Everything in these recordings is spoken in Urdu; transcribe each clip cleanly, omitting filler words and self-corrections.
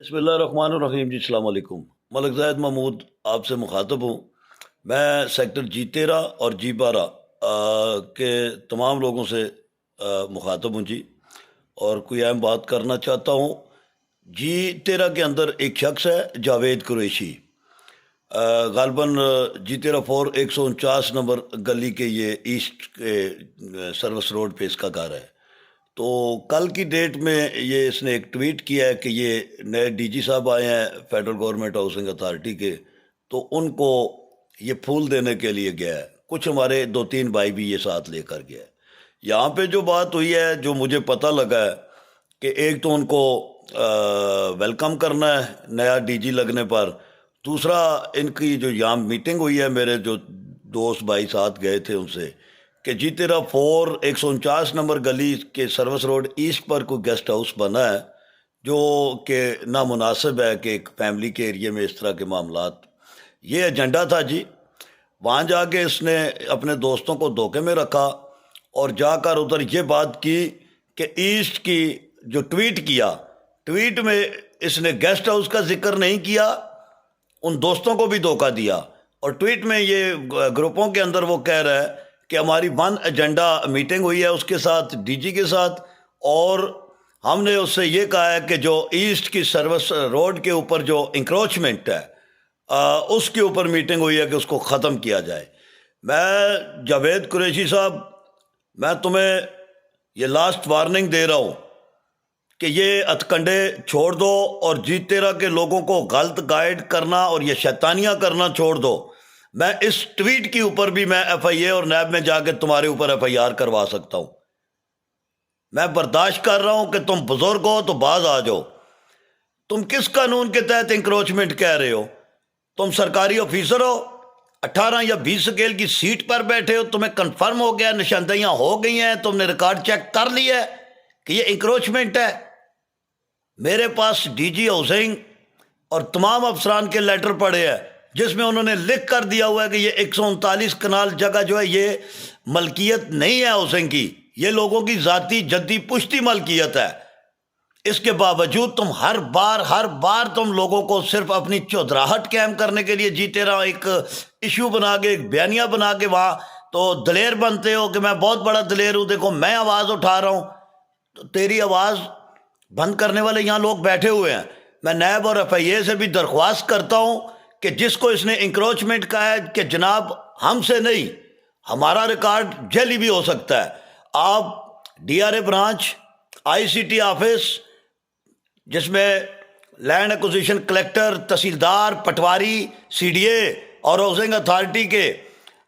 بسم اللہ الرحمن الرحیم جی السلام علیکم۔ ملک زاہد محمود آپ سے مخاطب ہوں۔ میں سیکٹر جی 13 اور جی 12 کے تمام لوگوں سے مخاطب ہوں جی، اور کوئی اہم بات کرنا چاہتا ہوں۔ جی 13 کے اندر ایک شخص ہے جاوید قریشی، غالباً جی 13 149 نمبر گلی کے یہ ایسٹ کے سروس روڈ پہ اس کا گھر ہے۔ تو کل کی ڈیٹ میں یہ اس نے ایک ٹویٹ کیا ہے کہ یہ نئے ڈی جی صاحب آئے ہیں فیڈرل گورنمنٹ ہاؤسنگ اتھارٹی کے، تو ان کو یہ پھول دینے کے لیے گیا ہے۔ کچھ ہمارے 2-3 بھائی بھی یہ ساتھ لے کر گیا ہے۔ یہاں پہ جو بات ہوئی ہے، جو مجھے پتہ لگا ہے کہ ایک تو ان کو ویلکم کرنا ہے نیا ڈی جی لگنے پر، دوسرا ان کی جو یہاں میٹنگ ہوئی ہے، میرے جو دوست بھائی ساتھ گئے تھے ان سے، کہ جی 13 149 نمبر گلی کے سروس روڈ ایسٹ پر کوئی گیسٹ ہاؤس بنا ہے جو کہ نامناسب ہے کہ ایک فیملی کے ایریے میں اس طرح کے معاملات۔ یہ ایجنڈا تھا جی۔ وہاں جا کے اس نے اپنے دوستوں کو دھوکے میں رکھا اور جا کر ادھر یہ بات کی کہ ایسٹ کی جو ٹویٹ کیا، ٹویٹ میں اس نے گیسٹ ہاؤس کا ذکر نہیں کیا، ان دوستوں کو بھی دھوکہ دیا، اور ٹویٹ میں یہ گروپوں کے اندر وہ کہہ رہا ہے کہ ہماری 1 ایجنڈا میٹنگ ہوئی ہے اس کے ساتھ، ڈی جی کے ساتھ، اور ہم نے اس سے یہ کہا ہے کہ جو ایسٹ کی سروس روڈ کے اوپر جو انکروچمنٹ ہے اس کے اوپر میٹنگ ہوئی ہے کہ اس کو ختم کیا جائے۔ میں جاوید قریشی صاحب، میں تمہیں یہ لاسٹ وارننگ دے رہا ہوں کہ یہ ہتھکنڈے چھوڑ دو اور جی 13 کے لوگوں کو غلط گائیڈ کرنا اور یہ شیطانیاں کرنا چھوڑ دو۔ میں اس ٹویٹ کے اوپر بھی میں ایف آئی اے اور نیب میں جا کے تمہارے اوپر ایف آئی آر کروا سکتا ہوں۔ میں برداشت کر رہا ہوں کہ تم بزرگ ہو تو باز آ جاؤ۔ تم کس قانون کے تحت انکروچمنٹ کہہ رہے ہو؟ تم سرکاری آفیسر ہو، 18 یا 20 سکیل کی سیٹ پر بیٹھے ہو، تمہیں کنفرم ہو گیا، نشاندہیاں ہو گئی ہیں، تم نے ریکارڈ چیک کر لیا ہے کہ یہ انکروچمنٹ ہے۔ میرے پاس ڈی جی ہاؤسنگ اور تمام افسران کے لیٹر پڑے ہیں جس میں انہوں نے لکھ کر دیا ہوا ہے کہ یہ 139 کنال جگہ جو ہے یہ ملکیت نہیں ہے ہاؤسنگ کی، یہ لوگوں کی ذاتی جدی پشتی ملکیت ہے۔ اس کے باوجود تم ہر بار تم لوگوں کو صرف اپنی چودراہٹ قائم کرنے کے لیے جی 13 ایک ایشو بنا کے، ایک بیانیہ بنا کے وہاں تو دلیر بنتے ہو کہ میں بہت بڑا دلیر ہوں، دیکھو میں آواز اٹھا رہا ہوں۔ تو تیری آواز بند کرنے والے یہاں لوگ بیٹھے ہوئے ہیں۔ میں نیب اور ایف آئی اے سے بھی درخواست کرتا ہوں کہ جس کو اس نے انکروچمنٹ کہا ہے کہ جناب ہم سے نہیں، ہمارا ریکارڈ جعلی بھی ہو سکتا ہے۔ آپ D R A branch, I C T office جس میں لینڈ ایکوزیشن کلیکٹر، تحصیلدار، پٹواری، سی ڈی اے اور ہاؤسنگ اتھارٹی کے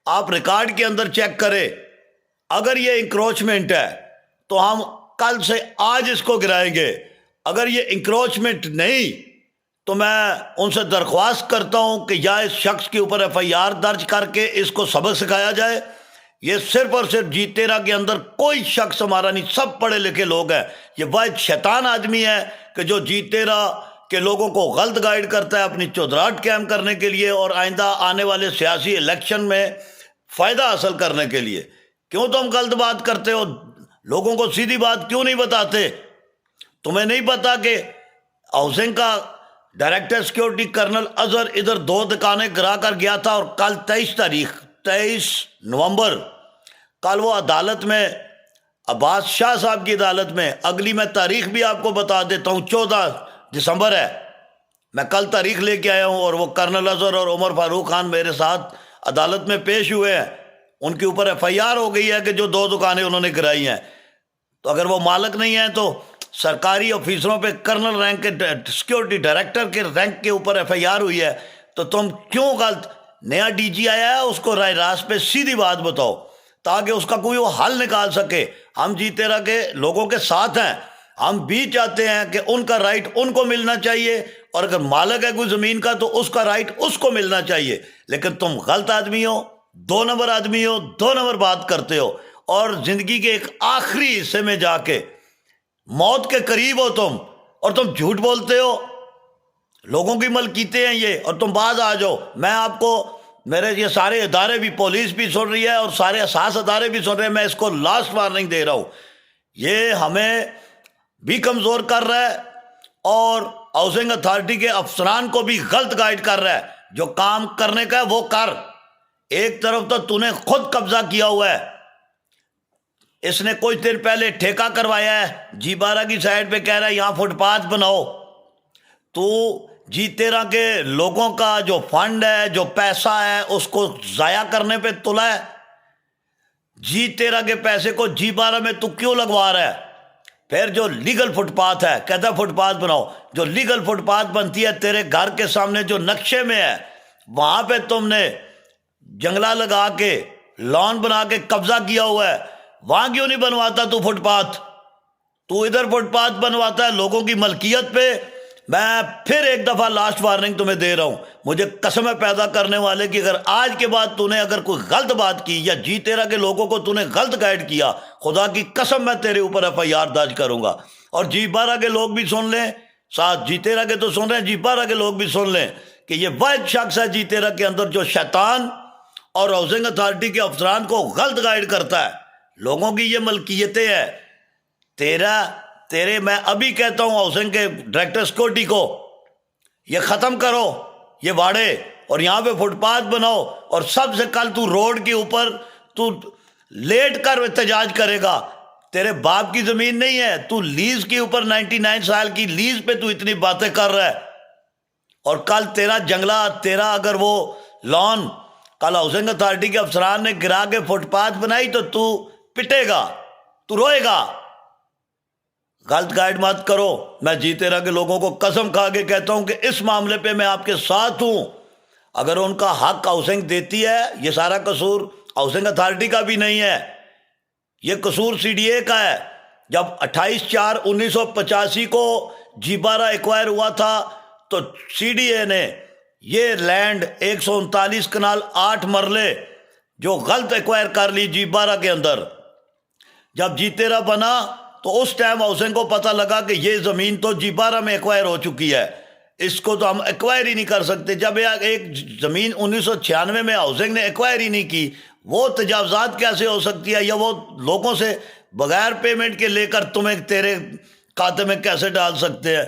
آپ ریکارڈ کے اندر چیک کریں۔ اگر یہ انکروچمنٹ ہے تو ہم کل سے آج اس کو گرائیں گے۔ اگر یہ انکروچمنٹ نہیں تو میں ان سے درخواست کرتا ہوں کہ یا اس شخص کے اوپر ایف آئی آر درج کر کے اس کو سبق سکھایا جائے۔ یہ صرف اور صرف جی 13 کے اندر کوئی شخص ہمارا نہیں، سب پڑھے لکھے لوگ ہیں۔ یہ واحد شیطان آدمی ہے کہ جو جی 13 کے لوگوں کو غلط گائیڈ کرتا ہے اپنی چودراہٹ قائم کرنے کے لیے اور آئندہ آنے والے سیاسی الیکشن میں فائدہ حاصل کرنے کے لیے۔ کیوں تم غلط بات کرتے ہو؟ لوگوں کو سیدھی بات کیوں نہیں بتاتے؟ تمہیں نہیں پتا کہ ہاؤسنگ کا ڈائریکٹر سیکیورٹی کرنل اظہر ادھر 2 دکانیں گرا کر گیا تھا، اور کل 23 نومبر کل وہ عدالت میں، عباس شاہ صاحب کی عدالت میں، اگلی میں تاریخ بھی آپ کو بتا دیتا ہوں، 14 دسمبر ہے۔ میں کل تاریخ لے کے آیا ہوں، اور وہ کرنل اظہر اور عمر فاروق خان میرے ساتھ عدالت میں پیش ہوئے ہیں۔ ان کے اوپر ایف آئی آر ہو گئی ہے کہ جو 2 دکانیں انہوں نے گرائی ہیں۔ تو اگر وہ مالک نہیں ہیں تو سرکاری آفیسروں پہ کرنل رینک کے سیکیورٹی ڈائریکٹر کے رینک کے اوپر ایف آئی آر ہوئی ہے، تو تم کیوں غلط؟ نیا ڈی جی آیا ہے، اس کو رائے راست پہ سیدھی بات بتاؤ تاکہ اس کا کوئی وہ حل نکال سکے۔ ہم جی 13 کے لوگوں کے ساتھ ہیں، ہم بھی چاہتے ہیں کہ ان کا رائٹ ان کو ملنا چاہیے، اور اگر مالک ہے کوئی زمین کا تو اس کا رائٹ اس کو ملنا چاہیے۔ لیکن تم غلط آدمی ہو، 2 نمبر آدمی ہو، 2 نمبر بات کرتے ہو، اور زندگی کے ایک آخری حصے میں جا کے موت کے قریب ہو تم، اور تم جھوٹ بولتے ہو۔ لوگوں کی ملکیتیں ہیں یہ، اور تم باز آ جاؤ۔ میں آپ کو، میرے یہ سارے ادارے بھی، پولیس بھی سن رہی ہے اور سارے اساس ادارے بھی سن رہے ہیں، میں اس کو لاسٹ وارننگ دے رہا ہوں۔ یہ ہمیں بھی کمزور کر رہا ہے، اور ہاؤسنگ اتھارٹی کے افسران کو بھی غلط گائیڈ کر رہا ہے۔ جو کام کرنے کا ہے وہ کر۔ ایک طرف تو نے خود قبضہ کیا ہوا ہے، اس نے کچھ دن پہلے ٹھیکہ کروایا ہے جی 12 کی سائڈ پہ، کہہ رہا ہے یہاں فٹ پاتھ بناؤ۔ تو جی 13 کے لوگوں کا جو فنڈ ہے، جو پیسہ ہے، اس کو ضائع کرنے پہ تلا ہے۔ جی 13 کے پیسے کو جی 12 میں تو کیوں لگوا رہا ہے؟ پھر جو لیگل فٹ پاتھ ہے، کہتا ہے فٹ پاتھ بناؤ۔ جو لیگل فٹ پاتھ بنتی ہے تیرے گھر کے سامنے جو نقشے میں ہے، وہاں پہ تم نے جنگلہ لگا کے لان بنا کے قبضہ کیا ہوا ہے، وہاں کیوں نہیں بنواتا تو فٹ پاتھ؟ تو ادھر فٹ پاتھ بنواتا ہے لوگوں کی ملکیت پہ۔ میں پھر ایک دفعہ لاسٹ وارننگ تمہیں دے رہا ہوں، مجھے قسم ہے پیدا کرنے والے کی، اگر آج کے بعد تو نے اگر کوئی غلط بات کی یا جی 13 کے لوگوں کو تو نے غلط گائیڈ کیا، خدا کی قسم میں تیرے اوپر FIR درج کروں گا۔ اور جی 12 کے لوگ بھی سن لیں، ساتھ جی 13 کے تو سن رہے ہیں، جی 12 کے لوگ بھی سن لیں کہ یہ واحد شخص ہے جی 13 کے اندر جو شیطان اور ہاؤسنگ اتھارٹی کے افسران کو غلط گائیڈ کرتا ہے۔ لوگوں کی یہ ملکیتیں ہیں، تیرے میں ابھی کہتا ہوں ہاؤسنگ کے ڈائریکٹر سیکورٹی کو، یہ ختم کرو یہ واڑے، اور یہاں پہ فٹ پاتھ بناؤ، اور سب سے کل تو روڈ کے اوپر تو لیٹ کر احتجاج کرے گا۔ تیرے باپ کی زمین نہیں ہے، تو لیز کے اوپر 99 سال کی لیز پہ تو اتنی باتیں کر رہا ہے، اور کل تیرا جنگلہ، تیرا اگر وہ لان کل ہاؤسنگ اتھارٹی کے افسران نے گرا کے فٹ پاتھ بنائی تو پٹے گا، تو روئے گا۔ غلط گائیڈ مت کرو۔ میں جی 13 کے لوگوں کو قسم کھا کے کہتا ہوں کہ اس معاملے پہ میں آپ کے ساتھ ہوں۔ اگر ان کا حق ہاؤسنگ دیتی ہے، یہ سارا قصور ہاؤسنگ اتھارٹی کا بھی نہیں ہے، یہ قصور CDA کا ہے۔ جب 28/4/1985 کو جی 12 ایکوائر ہوا تھا تو CDA نے یہ لینڈ 139 کنال 8 مرلے جو غلط ایکوائر کر لی جی 12 کے اندر۔ جب جی 13 بنا تو اس ٹائم ہاؤسنگ کو پتہ لگا کہ یہ زمین تو جی 12 میں ایکوائر ہو چکی ہے، اس کو تو ہم ایکوائر ہی نہیں کر سکتے۔ جب ایک زمین 1996 میں ہاؤسنگ نے ایکوائر ہی نہیں کی، وہ تجاوزات کیسے ہو سکتی ہے؟ یا وہ لوگوں سے بغیر پیمنٹ کے لے کر تمہیں تیرے کھاتے میں کیسے ڈال سکتے ہیں؟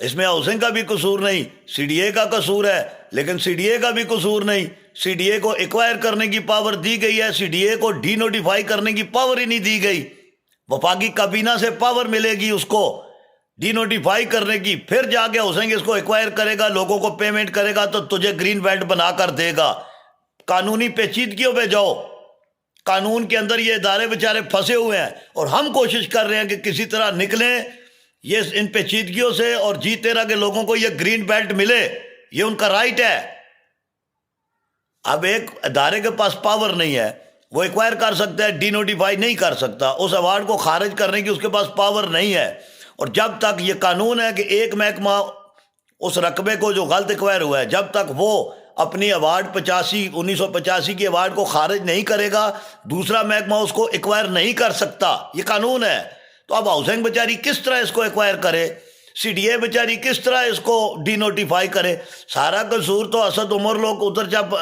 اس میں ہاؤسنگ کا بھی قصور نہیں، CDA کا قصور ہے، لیکن CDA کا بھی قصور نہیں۔ CDA کو ایکوائر کرنے کی پاور دی گئی ہے، CDA کو ڈی نوٹیفائی کرنے کی پاور ہی نہیں دی گئی۔ وفاقی کابینہ سے پاور ملے گی اس کو ڈی نوٹیفائی کرنے کی، پھر جا کے ہاؤسنگ اس کو ایکوائر کرے گا، لوگوں کو پیمنٹ کرے گا تو تجھے گرین بیلٹ بنا کر دے گا۔ قانونی پیچیدگیوں پہ جاؤ، قانون کے اندر یہ ادارے بیچارے پھنسے ہوئے ہیں، اور ہم کوشش کر رہے ہیں کہ کسی طرح نکلیں یہ ان پیچیدگیوں سے، اور جی 13 کے لوگوں کو یہ گرین بیلٹ ملے، یہ ان کا رائٹ ہے۔ اب ایک ادارے کے پاس پاور نہیں ہے، وہ ایکوائر کر سکتا ہے، ڈی نوٹیفائی نہیں کر سکتا، اس ایوارڈ کو خارج کرنے کی اس کے پاس پاور نہیں ہے۔ اور جب تک یہ قانون ہے کہ ایک محکمہ اس رقبے کو جو غلط ایکوائر ہوا ہے، جب تک وہ اپنی ایوارڈ 1985 کی ایوارڈ کو خارج نہیں کرے گا، دوسرا محکمہ اس کو ایکوائر نہیں کر سکتا، یہ قانون ہے۔ تو اب ہاؤسنگ بیچاری کس طرح اس کو ایکوائر کرے؟ CDA بیچاری کس طرح اس کو ڈی نوٹیفائی کرے؟ سارا قصور تو اسد عمر لوگ ادھر جب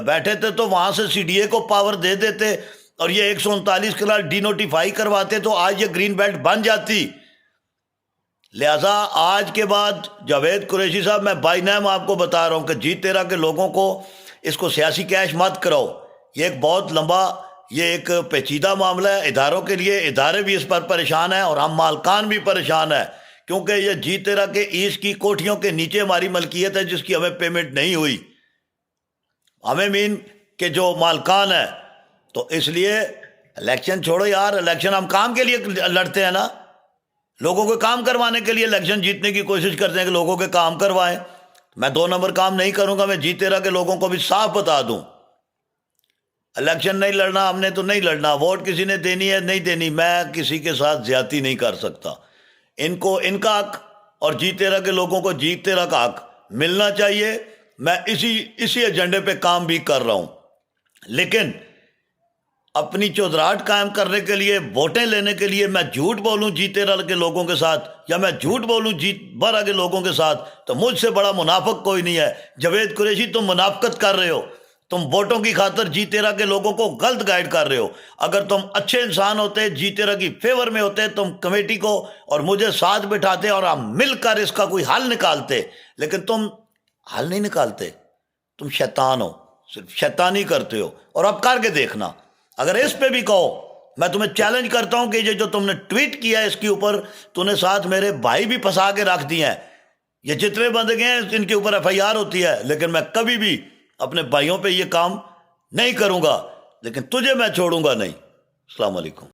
بیٹھے تھے تو وہاں سے CDA کو پاور دے دیتے اور یہ 139 کنال ڈی نوٹیفائی کرواتے تو آج یہ گرین بیلٹ بن جاتی۔ لہٰذا آج کے بعد جاوید قریشی صاحب، میں بائی نیم آپ کو بتا رہا ہوں کہ جی 13 کے لوگوں کو اس کو سیاسی کیش مت کراؤ۔ یہ ایک بہت لمبا، یہ ایک پیچیدہ معاملہ ہے اداروں کے لیے، ادارے بھی اس پر پریشان ہیں اور ہم مالکان بھی پریشان ہیں، کیونکہ یہ جی 13 کے ایسٹ کی کوٹھیوں کے نیچے ہماری ملکیت ہے جس کی ہمیں پیمنٹ نہیں ہوئی، ہمیں مین کہ جو مالکان ہیں۔ تو اس لیے الیکشن چھوڑو یار، الیکشن ہم کام کے لیے لڑتے ہیں نا، لوگوں کو کام کروانے کے لیے الیکشن جیتنے کی کوشش کرتے ہیں کہ لوگوں کے کام کروائیں۔ میں 2 نمبر کام نہیں کروں گا، میں جی 13 کے لوگوں کو بھی صاف بتا دوں، الیکشن نہیں لڑنا، ہم نے تو نہیں لڑنا، ووٹ کسی نے دینی ہے نہیں دینی، میں کسی کے ساتھ زیادتی نہیں کر سکتا۔ ان کو ان کا حق اور جی 13 کے لوگوں کو جی 13 کا حق ملنا چاہیے۔ میں اسی ایجنڈے پہ کام بھی کر رہا ہوں، لیکن اپنی چودراہٹ قائم کرنے کے لیے، ووٹیں لینے کے لیے میں جھوٹ بولوں جی 13 کے لوگوں کے ساتھ، یا میں جھوٹ بولوں جی 12 کے لوگوں کے ساتھ، تو مجھ سے بڑا منافق کوئی نہیں ہے۔ جاوید قریشی تم منافقت کر رہے ہو، تم ووٹوں کی خاطر جی تیرا کے لوگوں کو غلط گائیڈ کر رہے ہو. اگر تم اچھے انسان ہوتے، جی تیرا کی فیور میں ہوتے، تم کمیٹی کو اور مجھے ساتھ بٹھاتے اور ہم مل کر اس کا کوئی حل نکالتے. لیکن تم حل نہیں نکالتے، تم شیطان ہو، صرف شیطانی کرتے ہو. اور اب کر کے دیکھنا. اگر اس پہ بھی کہو، میں تمہیں چیلنج کرتا ہوں کہ یہ جو تم نے ٹویٹ کیا ہے اس کے اوپر تو نے ساتھ میرے بھائی بھی پھنسا کے رکھ دیے ہیں. یہ جتنے بندے ہیں ان کے اوپر ایف آئی آر ہوتی ہے، لیکن میں کبھی بھی اپنے بھائیوں پہ یہ کام نہیں کروں گا، لیکن تجھے میں چھوڑوں گا نہیں. السلام علیکم.